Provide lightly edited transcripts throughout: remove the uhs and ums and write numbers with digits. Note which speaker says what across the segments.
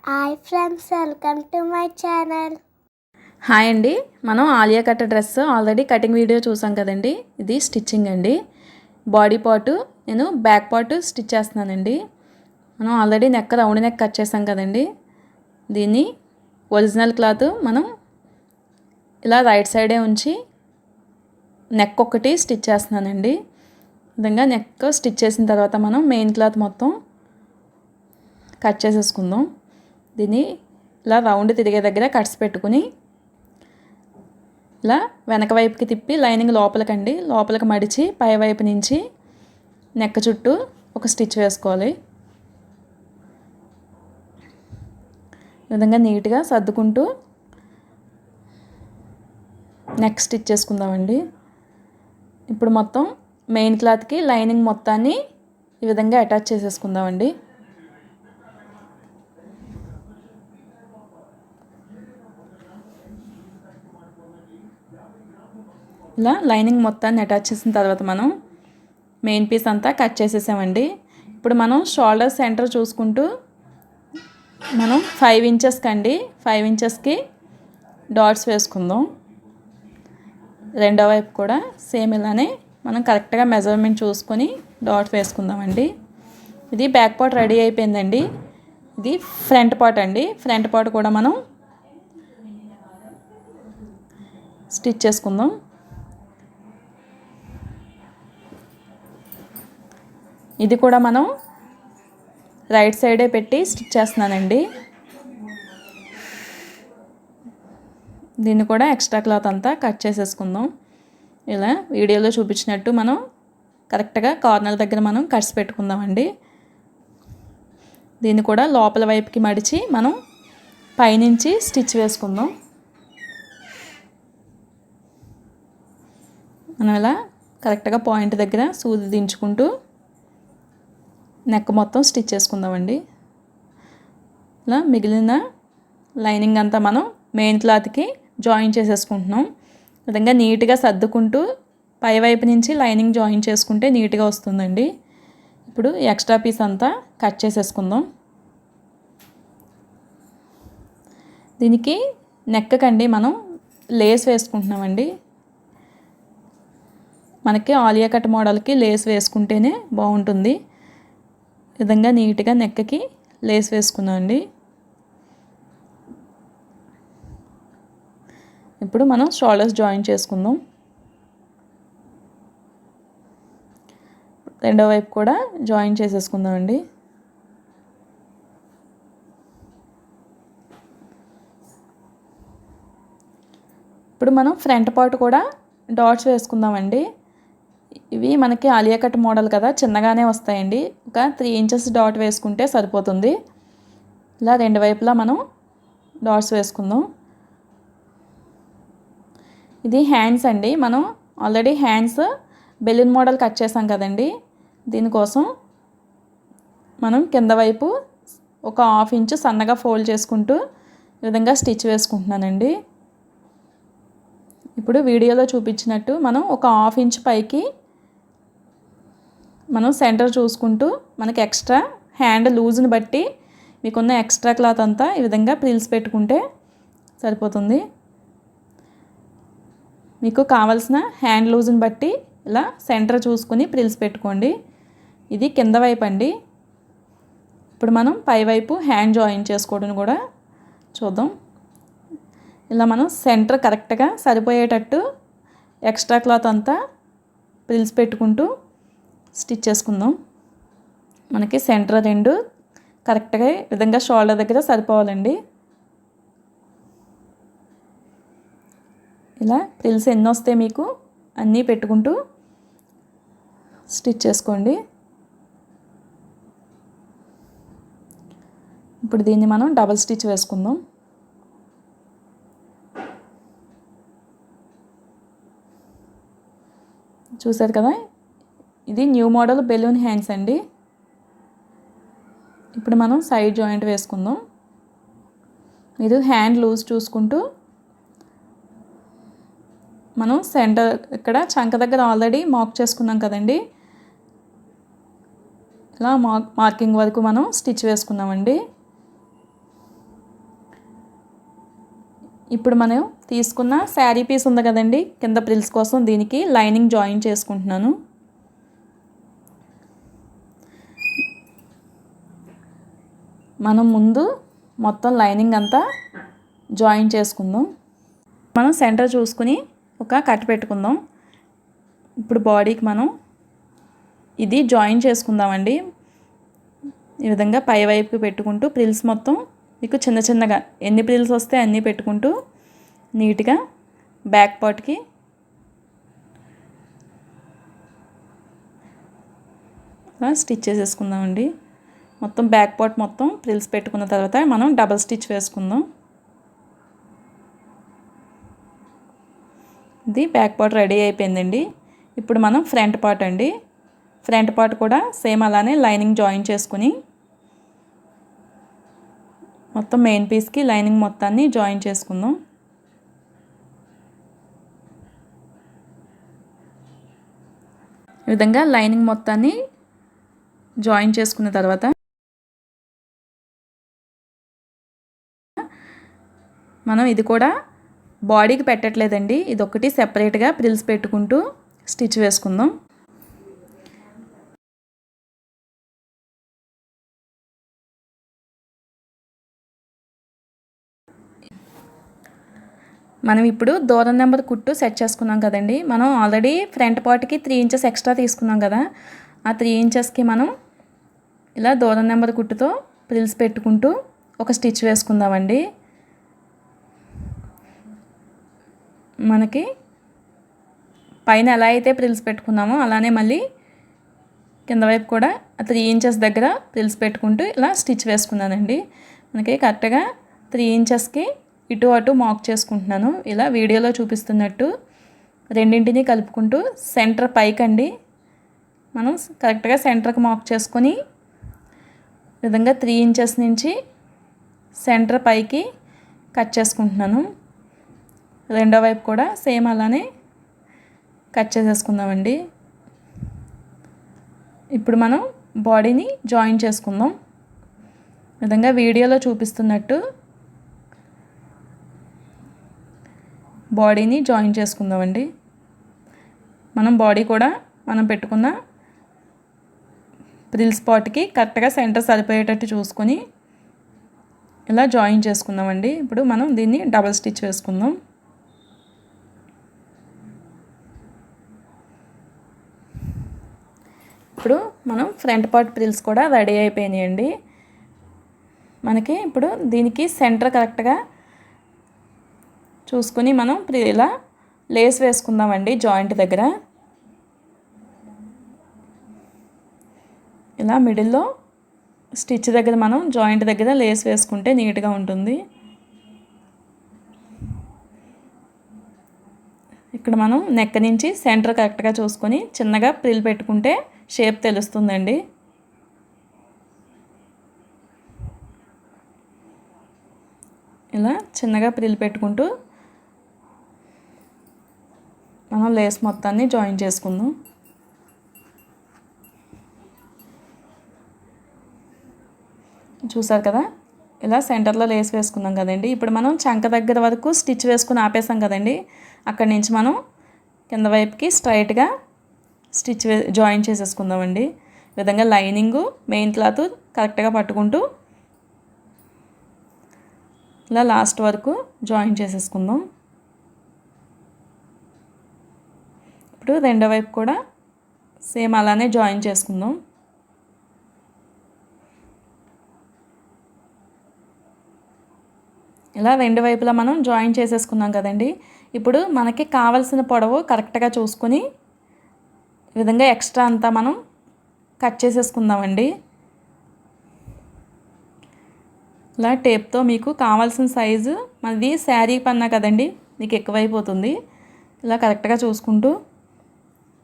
Speaker 1: Hi friends, welcome to my channel.
Speaker 2: Hi అండి. మనం Alia cut dress already cutting video చూసాం కదండి. ఇది స్టిచ్చింగ్ అండి. బాడీ పార్ట్ నేను బ్యాక్ పార్ట్ స్టిచ్ చేస్తున్నానండి. మనం already neck round neck cut చేసాం కదండి. దీన్ని ఒరిజినల్ క్లాత్ మనం ఇలా రైట్ సైడే ఉంచి నెక్ ఒకటి స్టిచ్ చేస్తున్నానండి. విధంగా నెక్ స్టిచ్ చేసిన తర్వాత మనం మెయిన్ క్లాత్ మొత్తం కట్ చేసేసుకుందాం. దీన్ని ఇలా రౌండ్ తిరిగే దగ్గర కట్స్ పెట్టుకుని ఇలా వెనక వైపుకి తిప్పి లైనింగ్ లోపలికి మడిచి పై వైపు నుంచి నెక్ చుట్టూ ఒక స్టిచ్ వేసుకోవాలి. ఈ విధంగా నీట్గా సర్దుకుంటూ నెక్ స్టిచ్ చేసుకుందామండి. ఇప్పుడు మొత్తం మెయిన్ క్లాత్కి లైనింగ్ మొత్తాన్ని ఈ విధంగా అటాచ్ చేసేసుకుందామండి. ఇలా లైనింగ్ మొత్తాన్ని అటాచ్ చేసిన తర్వాత మనం మెయిన్ పీస్ అంతా కట్ చేసేసామండి. ఇప్పుడు మనం షోల్డర్ సెంటర్ చూసుకుంటూ మనం 5 ఇంచెస్కి అండి 5 ఇంచెస్కి డాట్స్ వేసుకుందాం. రెండో వైపు కూడా సేమ్ ఇలానే మనం కరెక్ట్గా మెజర్మెంట్ చూసుకొని డాట్ వేసుకుందామండి. ఇది బ్యాక్ పార్ట్ రెడీ అయిపోయిందండి. ఇది ఫ్రంట్ పార్ట్ అండి. ఫ్రంట్ పార్ట్ కూడా మనం స్టిచ్ చేసుకుందాం. ఇది కూడా మనం రైట్ సైడే పెట్టి స్టిచ్ చేస్తున్నానండి. దీన్ని కూడా ఎక్స్ట్రా క్లాత్ అంతా కట్ చేసేసుకుందాం. ఇలా వీడియోలో చూపించినట్టు మనం కరెక్ట్గా కార్నర్ దగ్గర మనం కట్స్ పెట్టుకుందామండి. దీన్ని కూడా లోపల వైపుకి మడిచి మనం పైనుంచి స్టిచ్ వేసుకుందాం. మనం ఇలా కరెక్ట్గా పాయింట్ దగ్గర సూది దించుకుంటూ నెక్ మొత్తం స్టిచ్ చేసుకుందామండి. ఇలా మిగిలిన లైనింగ్ అంతా మనం మెయిన్ క్లాత్కి జాయిన్ చేసేసుకుంటున్నాం. ఈ విధంగా నీట్గా సర్దుకుంటూ పై వైపు నుంచి లైనింగ్ జాయిన్ చేసుకుంటే నీట్గా వస్తుందండి. ఇప్పుడు ఎక్స్ట్రా పీస్ అంతా కట్ చేసేసుకుందాం. దీనికి నెక్ కండి మనం లేస్ వేసుకుంటున్నామండి. మనకి ఆలియా కట్ మోడల్కి లేస్ వేసుకుంటేనే బాగుంటుంది. ఈ విధంగా నీట్గా నెక్కి లేస్ వేసుకుందామండి. ఇప్పుడు మనం షోల్డర్స్ జాయిన్ చేసుకుందాం. రెండో వైపు కూడా జాయిన్ చేసేసుకుందామండి. ఇప్పుడు మనం ఫ్రంట్ పార్ట్ కూడా డాట్స్ వేసుకుందామండి. ఇవి మనకి ఆలియా కట్ మోడల్ కదా, చిన్నగానే వస్తాయండి. ఒక 3 ఇంచెస్ డాట్ వేసుకుంటే సరిపోతుంది. ఇలా రెండు వైపులా మనం డాట్స్ వేసుకుందాం. ఇది హ్యాండ్స్ అండి. మనం already hands balloon model cut చేసాం కదండి. దీనికోసం మనం కింద వైపు ఒక 1/2 ఇంచు సన్నగా ఫోల్డ్ చేసుకుంటూ ఈ విధంగా స్టిచ్ వేసుకుంటున్నానండి. ఇప్పుడు వీడియోలో చూపించినట్టు మనం ఒక 1/2 ఇంచ్ పైకి మనం సెంటర్ చూసుకుంటూ మనకి ఎక్స్ట్రా హ్యాండ్ లూజ్ని బట్టి మీకున్న ఎక్స్ట్రా క్లాత్ అంతా ఈ విధంగా ప్రిల్స్ పెట్టుకుంటే సరిపోతుంది. మీకు కావాల్సిన హ్యాండ్ లూజ్ని బట్టి ఇలా సెంటర్ చూసుకుని ప్రిల్స్ పెట్టుకోండి. ఇది కింద వైపు అండి. ఇప్పుడు మనం పై వైపు హ్యాండ్ జాయిన్ చేసుకోవడం కూడా చూద్దాం. ఇలా మనం సెంటర్ కరెక్ట్గా సరిపోయేటట్టు ఎక్స్ట్రా క్లాత్ అంతా ప్రిల్స్ పెట్టుకుంటూ స్టిచ్ చేసుకుందాం. మనకి సెంటర్ రెండు కరెక్ట్గా విధంగా షోల్డర్ దగ్గర సరిపోవాలండి. ఇలా ప్రిల్స్ ఎన్ని వస్తే మీకు అన్నీ పెట్టుకుంటూ స్టిచ్ చేసుకోండి. ఇప్పుడు దీన్ని మనం డబల్ స్టిచ్ వేసుకుందాం. చూసారు కదా, ఇది న్యూ మోడల్ బెలూన్ హ్యాండ్స్ అండి. ఇప్పుడు మనం సైడ్ జాయింట్ వేసుకుందాం. మీరు హ్యాండ్ లూజ్ చూసుకుంటూ మనం సెంటర్ ఇక్కడ చంక దగ్గర ఆల్రెడీ మార్క్ చేసుకున్నాం కదండి. ఇలా మార్కింగ్ వరకు మనం స్టిచ్ వేసుకుందామండి. ఇప్పుడు మనం తీసుకున్న శారీ పీస్ ఉంది కదండి కింద ప్రిల్స్ కోసం, దీనికి లైనింగ్ జాయిన్ చేసుకుంటున్నాను. మనం ముందు మొత్తం లైనింగ్ అంతా జాయిన్ చేసుకుందాం. మనం సెంటర్ చూసుకుని ఒక కట్ పెట్టుకుందాం. ఇప్పుడు బాడీకి మనం ఇది జాయిన్ చేసుకుందామండి. ఈ విధంగా పై వైపుకి పెట్టుకుంటూ ప్రిల్స్ మొత్తం మీకు చిన్న చిన్నగా ఎన్ని ప్రిల్స్ వస్తే అన్నీ పెట్టుకుంటూ నీట్గా బ్యాక్ పార్ట్కి స్టిచ్ చేసేసుకుందామండి. మొత్తం బ్యాక్ పార్ట్ మొత్తం ప్రిల్స్ పెట్టుకున్న తర్వాత మనం డబల్ స్టిచ్ వేసుకుందాం. ఇది బ్యాక్ పార్ట్ రెడీ అయిపోయిందండి. ఇప్పుడు మనం ఫ్రంట్ పార్ట్ అండి. ఫ్రంట్ పార్ట్ కూడా సేమ్ అలానే లైనింగ్ జాయిన్ చేసుకుని మొత్తం మెయిన్ పీస్కి లైనింగ్ మొత్తాన్ని జాయిన్ చేసుకుందాం. ఈ విధంగా లైనింగ్ మొత్తాన్ని జాయిన్ చేసుకున్న తర్వాత మనం ఇది కూడా బాడీకి పెట్టట్లేదండి, ఇది ఒకటి సెపరేట్గా ప్రిల్స్ పెట్టుకుంటూ స్టిచ్ వేసుకుందాం. మనం ఇప్పుడు దూరం నెంబర్ కుట్టు సెట్ చేసుకున్నాం కదండి. మనం ఆల్రెడీ ఫ్రంట్ పార్ట్కి 3 ఇంచెస్ ఎక్స్ట్రా తీసుకున్నాం కదా, ఆ 3 ఇంచెస్కి మనం ఇలా దూరం నెంబర్ కుట్టుతో ప్రిల్స్ పెట్టుకుంటూ ఒక స్టిచ్ వేసుకుందామండి. మనకి పైన ఎలా అయితే ప్రిల్స్ పెట్టుకున్నామో అలానే మళ్ళీ కింద వైపు కూడా 3 ఇంచెస్ దగ్గర ప్రిల్స్ పెట్టుకుంటూ ఇలా స్టిచ్ వేసుకున్నానండి. మనకి కరెక్ట్గా 3 ఇంచెస్కి ఇటు అటు మార్క్ చేసుకుంటున్నాను. ఇలా వీడియోలో చూపిస్తున్నట్టు రెండింటిని కలుపుకుంటూ సెంటర్ పైకండి మనం కరెక్ట్గా సెంటర్కి మార్క్ చేసుకొని ఈ విధంగా 3 ఇంచెస్ నుంచి సెంటర్ పైకి కట్ చేసుకుంటున్నాను. రెండో వైపు కూడా సేమ్ అలానే కట్ చేసేసుకుందామండి. ఇప్పుడు మనం బాడీని జాయిన్ చేసుకుందాం. ఈ విధంగా వీడియోలో చూపిస్తున్నట్టు బాడీని జాయిన్ చేసుకుందామండి. మనం బాడీ కూడా మనం పెట్టుకున్న ప్రిల్స్ పార్ట్కి కరెక్ట్గా సెంటర్ సరిపోయేటట్టు చూసుకొని ఇలా జాయిన్ చేసుకుందామండి. ఇప్పుడు మనం దీన్ని డబల్ స్టిచ్ వేసుకుందాం. ఇప్పుడు మనం ఫ్రంట్ పార్ట్ ప్రిల్స్ కూడా రెడీ అయిపోయినాయండి. మనకి ఇప్పుడు దీనికి సెంటర్ కరెక్ట్గా చూసుకుని మనం ఇలా లేస్ వేసుకుందామండి. జాయింట్ దగ్గర ఇలా మిడిల్లో స్టిచ్ దగ్గర మనం జాయింట్ దగ్గర లేస్ వేసుకుంటే నీట్గా ఉంటుంది. ఇక్కడ మనం నెక్ నుంచి సెంటర్ కరెక్ట్గా చూసుకొని చిన్నగా ప్రిల్ పెట్టుకుంటే షేప్ తెలుస్తుందండి. ఇలా చిన్నగా ప్రిల్ పెట్టుకుంటూ మనం లేస్ మొత్తాన్ని జాయిన్ చేసుకుందాం. చూసారు కదా, ఇలా సెంటర్లో లేస్ వేసుకున్నాం కదండి. ఇప్పుడు మనం చంక దగ్గర వరకు స్టిచ్ వేసుకుని ఆపేసాం కదండి. అక్కడి నుంచి మనం కింద వైపుకి స్ట్రైట్గా స్టిచ్ జాయిన్ చేసేసుకుందామండి. ఈ విధంగా లైనింగు మెయిన్ క్లాత్ కరెక్ట్గా పట్టుకుంటూ ఇలా లాస్ట్ వరకు జాయిన్ చేసేసుకుందాం. ఇప్పుడు రెండో వైపు కూడా సేమ్ అలానే జాయిన్ చేసుకుందాం. ఇలా రెండు వైపులా మనం జాయిన్ చేసేసుకున్నాం కదండి. ఇప్పుడు మనకి కావాల్సిన పొడవు కరెక్ట్గా చూసుకొని ఈ విధంగా ఎక్స్ట్రా అంతా మనం కట్ చేసేసుకుందామండి. ఇలా టేప్తో మీకు కావాల్సిన సైజు, మనది శారీ పన్నా కదండి, మీకు ఎక్కువైపోతుంది. ఇలా కరెక్ట్గా చూసుకుంటూ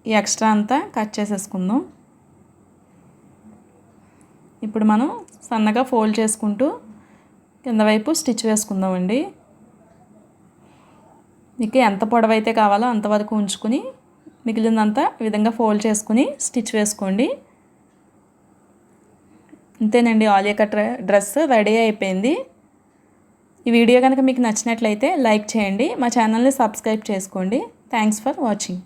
Speaker 2: ఈ ఎక్స్ట్రా అంతా కట్ చేసేసుకుందాం. ఇప్పుడు మనం సన్నగా ఫోల్డ్ చేసుకుంటూ కింద వైపు స్టిచ్ వేసుకుందామండి. మీకు ఎంత పొడవైతే కావాలో అంతవరకు ఉంచుకుని మిగిలినంతా ఈ విధంగా ఫోల్డ్ చేసుకుని స్టిచ్ వేసుకోండి. అంతేనండి, ఆలియా కట్ డ్రెస్ రెడీ అయిపోయింది. ఈ వీడియో కనుక మీకు నచ్చినట్లయితే లైక్ చేయండి, మా ఛానల్ని సబ్స్క్రైబ్ చేసుకోండి. Thanks for watching.